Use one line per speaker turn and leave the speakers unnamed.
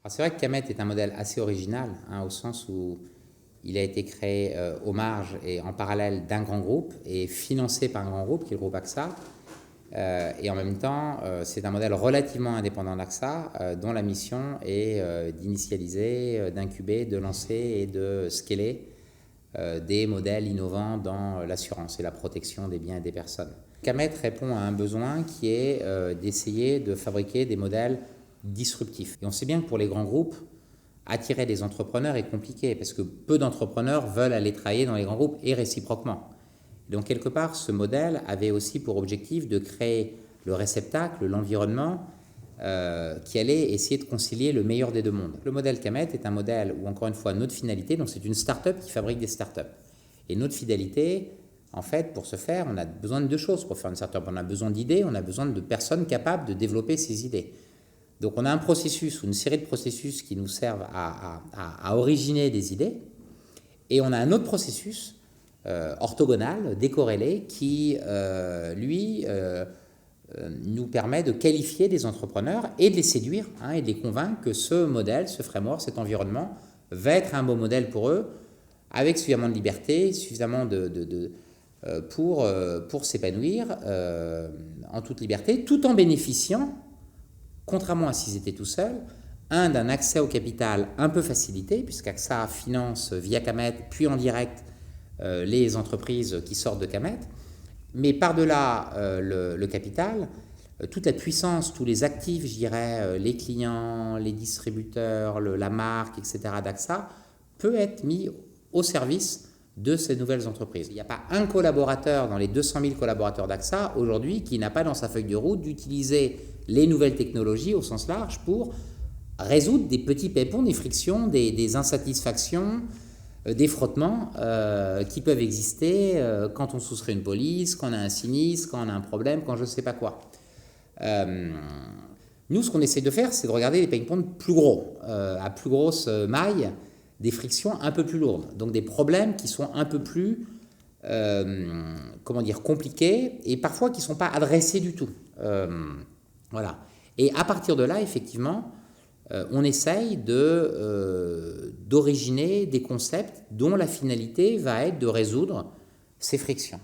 C'est vrai que Camet est un modèle assez original, au sens où il a été créé aux marges et en parallèle d'un grand groupe et financé par un grand groupe qui est le groupe AXA. Et en même temps, c'est un modèle relativement indépendant d'AXA, dont la mission est d'initialiser, d'incuber, de lancer et de scaler des modèles innovants dans l'assurance et la protection des biens et des personnes. Camet répond à un besoin qui est d'essayer de fabriquer des modèles disruptifs. Et on sait bien que pour les grands groupes, attirer des entrepreneurs est compliqué parce que peu d'entrepreneurs veulent aller travailler dans les grands groupes et réciproquement. Donc quelque part, ce modèle avait aussi pour objectif de créer le réceptacle, l'environnement qui allait essayer de concilier le meilleur des deux mondes. Le modèle Camet est un modèle où, encore une fois, notre finalité, donc c'est une start-up qui fabrique des start-up. Et notre finalité, en fait, pour ce faire, on a besoin de deux choses pour faire une start-up. On a besoin d'idées, on a besoin de personnes capables de développer ces idées. Donc on a un processus ou une série de processus qui nous servent à originer des idées. Et on a un autre processus orthogonal, décorrélé, qui, lui, nous permet de qualifier des entrepreneurs et de les séduire et de les convaincre que ce modèle, ce framework, cet environnement va être un bon modèle pour eux, avec suffisamment de liberté, suffisamment pour s'épanouir en toute liberté, tout en bénéficiant, contrairement à s'ils étaient tout seuls, d'un accès au capital un peu facilité, puisqu'AXA finance via Camet, puis en direct, les entreprises qui sortent de Camet. Mais par-delà le capital, toute la puissance, tous les actifs, je dirais, les clients, les distributeurs, la marque, etc. d'AXA, peut être mis au service de ces nouvelles entreprises. Il n'y a pas un collaborateur dans les 200 000 collaborateurs d'AXA aujourd'hui qui n'a pas dans sa feuille de route d'utiliser les nouvelles technologies au sens large pour résoudre des petits pépins, des frictions, des insatisfactions, des frottements qui peuvent exister quand on souscrit une police, quand on a un sinistre, quand on a un problème, quand je ne sais pas quoi. Nous, ce qu'on essaie de faire, c'est de regarder les pain points plus gros, à plus grosse maille, des frictions un peu plus lourdes, donc des problèmes qui sont un peu plus compliqués et parfois qui ne sont pas adressés du tout. Voilà. Et à partir de là, effectivement, on essaye d'originer des concepts dont la finalité va être de résoudre ces frictions.